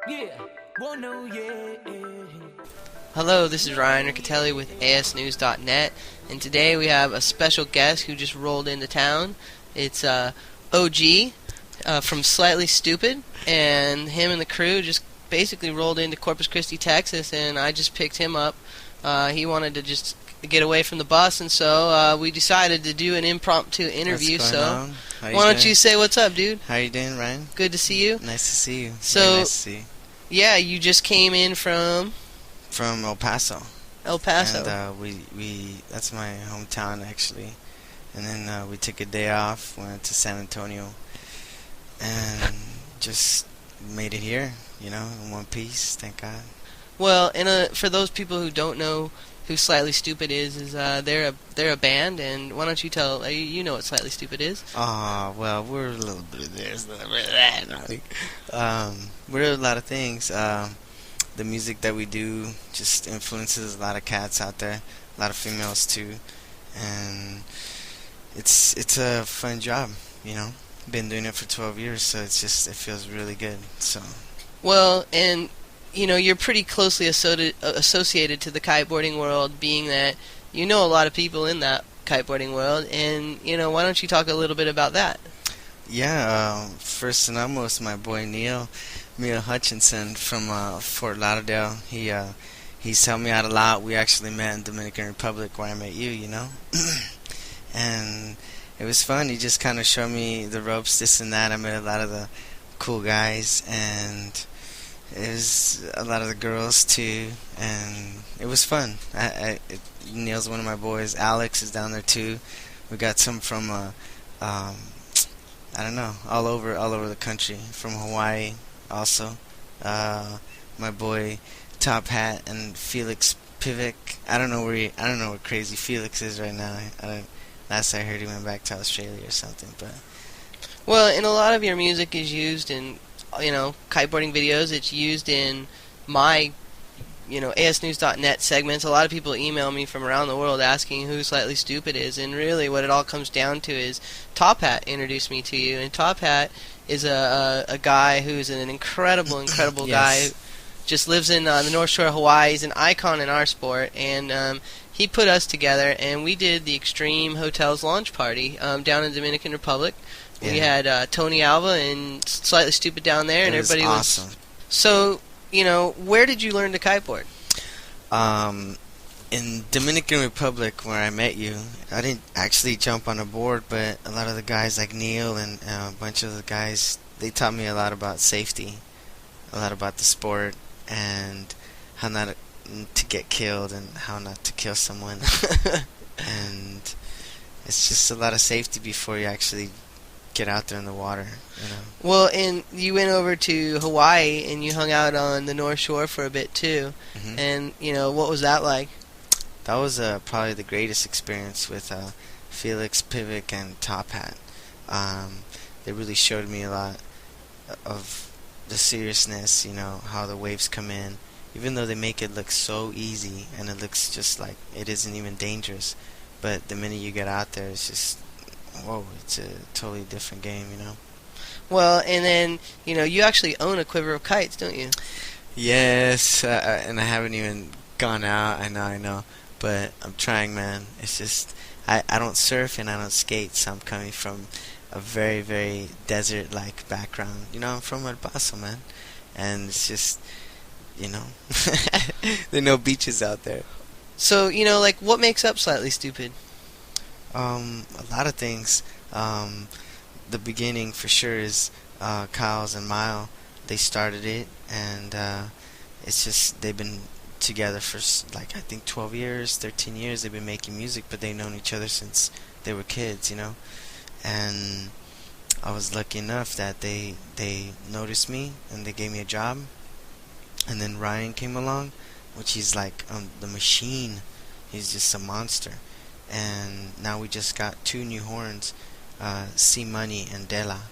Yeah, well, no, yeah. Hello, this is Ryan Riccatelli with asnews.net, and today we have a special guest who just rolled into town. It's OG from Slightly Stoopid, and him and the crew just basically rolled into Corpus Christi, Texas, and I just picked him up. He wanted to just get away from the bus, and so we decided to do an impromptu interview. What's going So on? why don't you say what's up, dude? How you doing, Ryan? Good to see you. Nice to see you. So- Very nice to see you. Yeah, you just came in from From El Paso. El Paso. And we that's my hometown actually. And then we took a day off, went to San Antonio, and just made it here, in one piece. Thank God. Well, and for those people who don't know who Slightly Stoopid is they're a band, and why don't you tell you know what Slightly Stoopid is? Well, we're a little bit of this, a little bit of that. We're a lot of things. The music that we do just influences a lot of cats out there, a lot of females too, and it's a fun job, Been doing it for 12 years, so it feels really good. So. Well, and you're pretty closely associated to the kiteboarding world, being that you know a lot of people in that kiteboarding world, and why don't you talk a little bit about that? Yeah, first and foremost, my boy Neil Hutchinson from Fort Lauderdale. He's helped me out a lot. We actually met in Dominican Republic where I met you, and it was fun. He just kind of showed me the ropes, this and that. I met a lot of the cool guys, and it was a lot of the girls too, and it was fun. Neil's one of my boys. Alex is down there too. We got some from I don't know, all over the country. From Hawaii also. My boy Top Hat and Felix Pivic. I don't know where Crazy Felix is right now. Last I heard he went back to Australia or something, but Well, and a lot of your music is used in kiteboarding videos. It's used in my asnews.net segments. A lot of people email me from around the world asking who Slightly Stoopid is, and really what it all comes down to is Top Hat introduced me to you, and Top Hat is a guy who's an incredible Yes. guy who just lives in the North Shore of Hawaii. He's an icon in our sport, and he put us together, and we did the Extreme Hotels launch party down in Dominican Republic. Yeah. We had Tony Alva and Slightly Stoopid down there, and it was everybody awesome. was... So, where did you learn to kiteboard? In Dominican Republic, where I met you, I didn't actually jump on a board, but a lot of the guys like Neil and a bunch of the guys, they taught me a lot about safety, a lot about the sport, and how not to get killed and how not to kill someone. And it's just a lot of safety before you actually get out there in the water, Well, and you went over to Hawaii, and you hung out on the North Shore for a bit, too. Mhm. And, what was that like? That was probably the greatest experience with Felix Pivic and Top Hat. They really showed me a lot of the seriousness, how the waves come in. Even though they make it look so easy, and it looks just like it isn't even dangerous. But the minute you get out there, it's just, whoa, it's a totally different game, Well, and then, you actually own a quiver of kites, don't you? Yes, and I haven't even gone out. I know, but I'm trying, man. It's just I don't surf and I don't skate, so I'm coming from a very, very desert-like background. I'm from El Paso, man, and it's just, there are no beaches out there. So, what makes up Slightly Stoopid? A lot of things. The beginning for sure is Kyle's and Mile. They started it, and it's just they've been together for I think 12 years, 13 years. They've been making music, but they've known each other since they were kids, And I was lucky enough that they noticed me and they gave me a job. And then Ryan came along, which he's like the machine. He's just a monster. And now we just got 2 new horns, C Money and Dela,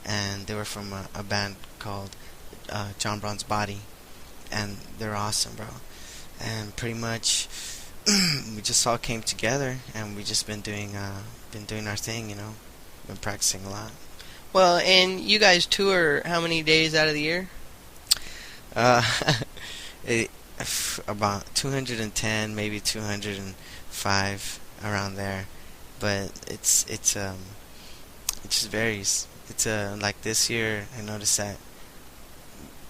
and they were from a band called John Brown's Body, and they're awesome, bro. And pretty much we just all came together, and we just been doing our thing, been practicing a lot. Well, and you guys tour how many days out of the year? Uh, about 210, maybe 205 around there, but it just varies. It's like this year I noticed that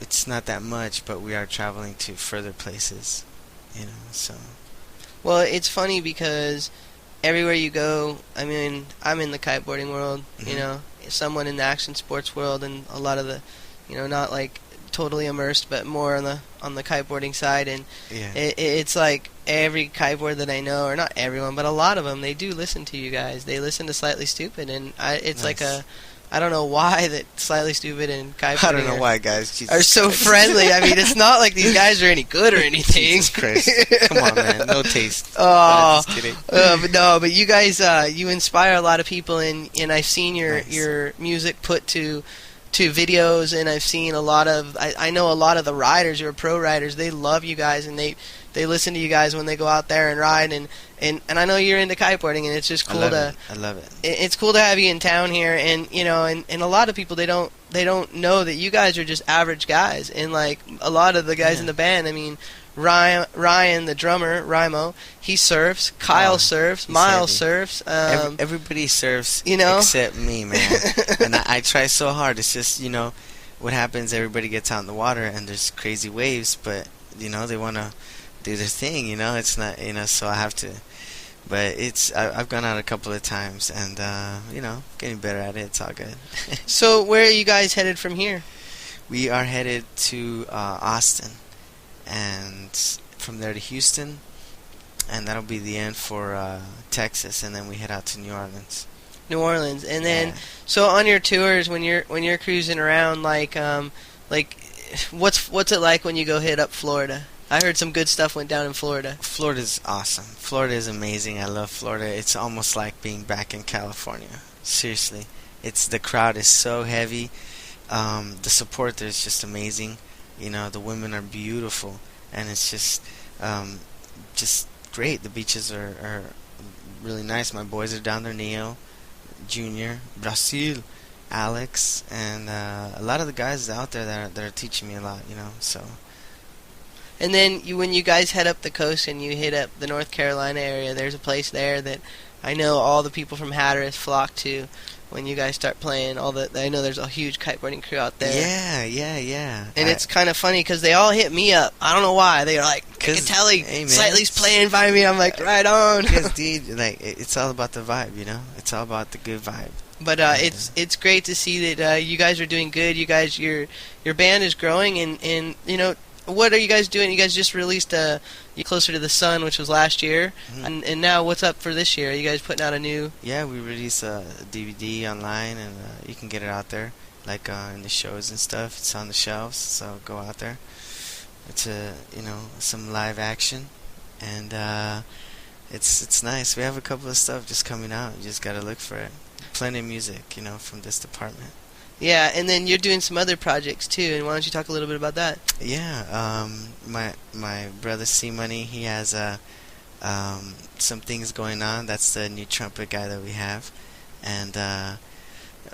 it's not that much, but we are traveling to further places, so Well, it's funny because everywhere you go, I mean, I'm in the kiteboarding world, someone in the action sports world, and a lot of the, not like totally immersed, but more on the kiteboarding side, and yeah. it's like every kiteboard that I know, or not everyone, but a lot of them, they do listen to you guys. They listen to Slightly Stoopid, and it's Nice. like I don't know why that Slightly Stoopid and kiteboarding I don't know why, guys. Jesus are so Christ. friendly. I mean, it's not like these guys are any good or anything. Jesus Christ. Come on, man. No taste. Oh, Just kidding. but you guys, you inspire a lot of people, and I've seen Nice. your music put to videos, and I've seen a lot of, I know a lot of the riders, your pro riders, they love you guys, and they listen to you guys when they go out there and ride, and I know you're into kiteboarding, and it's just cool I love it. it's cool to have you in town here, and and a lot of people, they don't know that you guys are just average guys, and like a lot of the guys in the band, I mean, Ryan, the drummer, Rymo, he surfs. Kyle surfs. Miles surfs. Everybody surfs, except me, man. And I try so hard. It's just, what happens, everybody gets out in the water, and there's crazy waves, but, they want to do their thing, It's not, so I have to. But I've gone out a couple of times, and, getting better at it. It's all good. So where are you guys headed from here? We are headed to Austin, and from there to Houston, and that'll be the end for Texas, and then we head out to New Orleans. New Orleans, and then so on your tours, when you're cruising around, like what's it like when you go hit up Florida? I heard some good stuff went down in Florida. Florida's awesome. Florida is amazing. I love Florida. It's almost like being back in California. Seriously, the crowd is so heavy. The support there is just amazing. The women are beautiful, and it's just great. The beaches are really nice. My boys are down there, Neo, Junior, Brasil, Alex, and a lot of the guys out there that are teaching me a lot, so. And then when you guys head up the coast and you hit up the North Carolina area, there's a place there that I know all the people from Hatteras flock to when you guys start playing. I know there's a huge kiteboarding crew out there. Yeah. And it's kind of funny because they all hit me up. I don't know why. They're like, Catelli, hey, Slightly's playing by me. I'm like, right on. Because, dude, it's all about the vibe, It's all about the good vibe. But it's great to see that you guys are doing good. You guys, your band is growing, and what are you guys doing? You guys just released Closer to the Sun, which was last year, and now what's up for this year? Are you guys putting out a new? Yeah, we released a DVD online, and you can get it out there, like in the shows and stuff. It's on the shelves, so go out there. It's some live action, and it's nice. We have a couple of stuff just coming out. You just gotta look for it. Plenty of music, from this department. Yeah, and then you're doing some other projects too, and why don't you talk a little bit about that? Yeah, my brother C Money, he has some things going on. That's the new trumpet guy that we have, and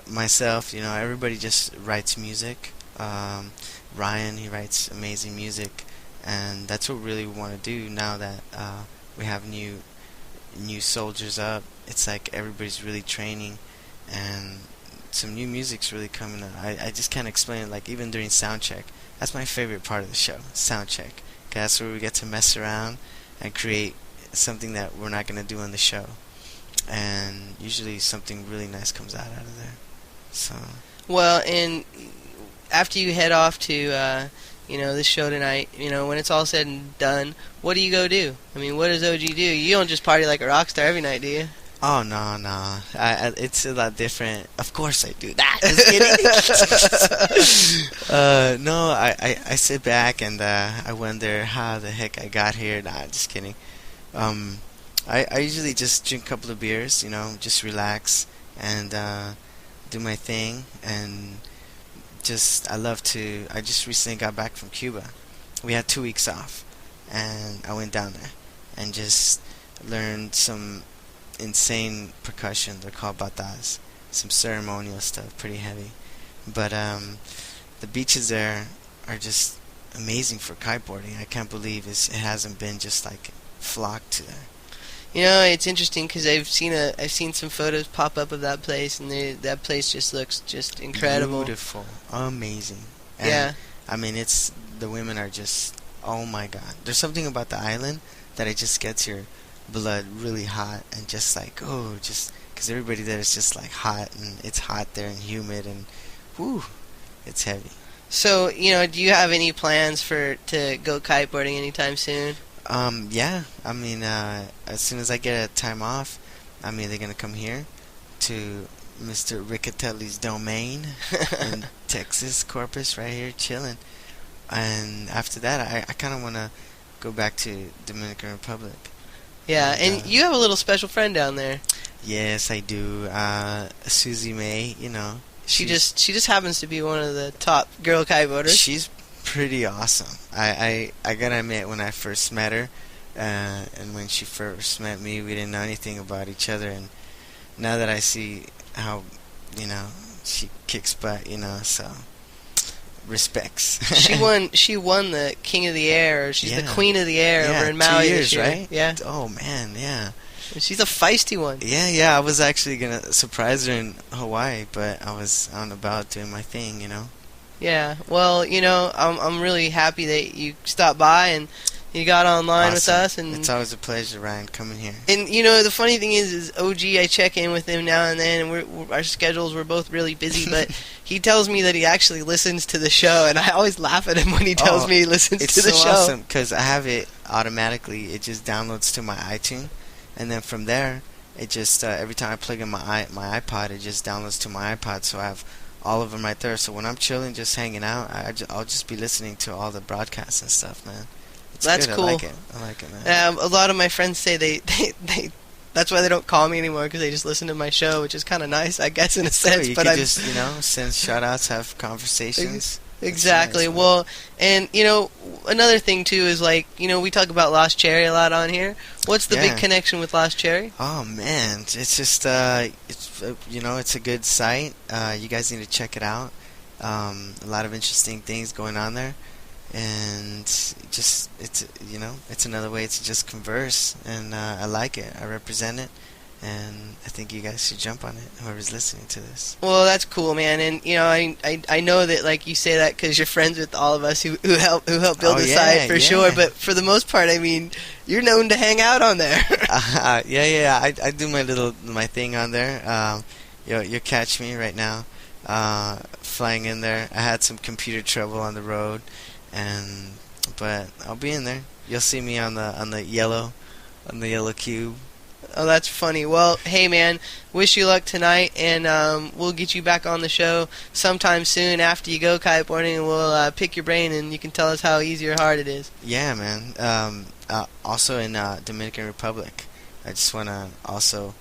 myself, everybody just writes music. Ryan, he writes amazing music, and that's what really we want to do now that we have new soldiers up. It's like everybody's really training, and some new music's really coming up. I just can't explain it. Like, even during sound check, that's my favorite part of the show, sound check. 'Cause that's where we get to mess around and create something that we're not going to do on the show. And usually something really nice comes out of there. So. Well, and after you head off to this show tonight, when it's all said and done, what do you go do? I mean, what does OG do? You don't just party like a rock star every night, do you? Oh, no. It's a lot different. Of course I do that. Just kidding. No, I sit back and I wonder how the heck I got here. Nah, just kidding. I usually just drink a couple of beers, just relax and do my thing. And I just recently got back from Cuba. We had 2 weeks off. And I went down there and just learned some insane percussion. They're called batas. Some ceremonial stuff, pretty heavy. But the beaches there are just amazing for kiteboarding. I can't believe it hasn't been just like flocked to there. You know, it's interesting because I've seen some photos pop up of that place, and that place just looks just incredible, Beautiful, amazing. And, yeah. I mean, the women are just, oh my God. There's something about the island that it just gets your blood really hot and just like, oh, just because everybody there is just like hot, and it's hot there and humid, and whew, it's heavy. So, you know, do you have any plans to go kiteboarding anytime soon? Yeah. I mean, as soon as I get a time off, I'm either gonna come here to Mr. Riccatelli's domain in Texas, Corpus, right here, chilling. And after that, I kind of want to go back to Dominican Republic. Yeah, and you have a little special friend down there. Yes, I do. Susie May, you know. She just happens to be one of the top girl kiteboarders. She's pretty awesome. I gotta admit, when I first met her, and when she first met me, we didn't know anything about each other. And now that I see how, you know, she kicks butt, you know, so respects. She won the King of the Air. She's the Queen of the Air over in 2 Maui years, this year. right? Yeah. Oh man, yeah. She's a feisty one. Yeah. I was actually gonna surprise her in Hawaii, but I was on about doing my thing, you know. Yeah. Well, you know, I'm really happy that you stopped by and you got online with us, and it's always a pleasure, Ryan, coming here. And you know, the funny thing is OG, I check in with him now and then, and our schedules were both really busy, but he tells me that he actually listens to the show, and I always laugh at him when he tells me he listens to the show. It's so awesome because I have it automatically. It just downloads to my iTunes, and then from there, it just every time I plug in my iPod, it just downloads to my iPod. So I have all of them right there. So when I'm chilling, just hanging out, I'll just be listening to all the broadcasts and stuff, man. That's good. cool. I like it, man. A lot of my friends say they that's why they don't call me anymore, because they just listen to my show, which is kind of nice, I guess, in a sense. You but can just, you know, send shout-outs, have conversations. Exactly. Nice, well, and, you know, another thing, too, is, like, you know, we talk about Lost Cherry a lot on here. What's the big connection with Lost Cherry? Oh, man. It's just, you know, it's a good site. You guys need to check it out. A lot of interesting things going on there. And just, it's, you know, it's another way to just converse, and I like it. I represent it, and I think you guys should jump on it, whoever's listening to this. Well, that's cool, man. And, you know, I know that, like, you say that because you're friends with all of us who help build the site, for sure. But for the most part, I mean, you're known to hang out on there. I do my thing on there. You'll catch me right now flying in there. I had some computer trouble on the road, but I'll be in there. You'll see me on the yellow cube. Oh, that's funny. Well, hey, man, wish you luck tonight, and we'll get you back on the show sometime soon after you go kiteboarding, and we'll pick your brain, and you can tell us how easy or hard it is. Yeah, man. Also in Dominican Republic, I just want to also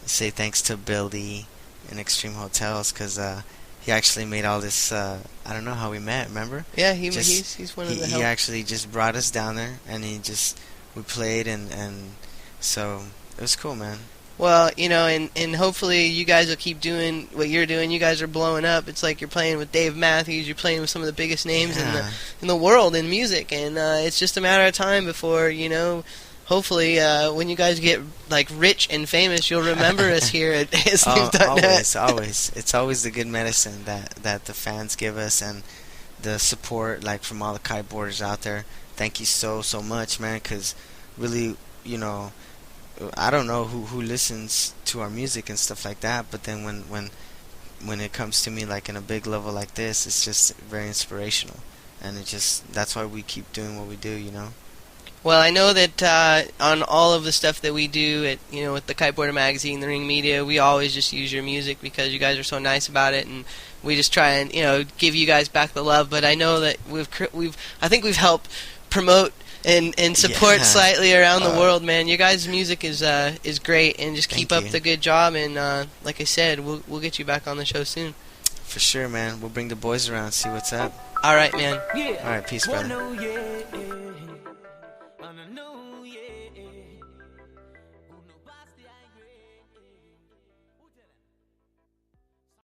say thanks to Bill Lee in Extreme Hotels, because he actually made all this. I don't know how we met. Remember? Yeah, he's one of the help. He actually just brought us down there, and we played, and so it was cool, man. Well, you know, and hopefully you guys will keep doing what you're doing. You guys are blowing up. It's like you're playing with Dave Matthews. You're playing with some of the biggest names in the world in music, and it's just a matter of time before, you know. Hopefully, when you guys get like rich and famous, you'll remember us here at ASNews.net. Always. It's always the good medicine that the fans give us, and the support, like, from all the kiteboarders out there. Thank you so much, man. Because really, you know, I don't know who listens to our music and stuff like that. But then when it comes to me, like in a big level like this, it's just very inspirational, and that's why we keep doing what we do, you know. Well, I know that on all of the stuff that we do at, you know, with the Kiteboarder Magazine, the Ring Media, we always just use your music because you guys are so nice about it, and we just try and, you know, give you guys back the love. But I know that I think we've helped promote and support slightly around the world, man. Your guys' music is great, and just keep up the good job. And like I said, we'll get you back on the show soon. For sure, man. We'll bring the boys around, see what's up. All right, man. All right, peace, brother.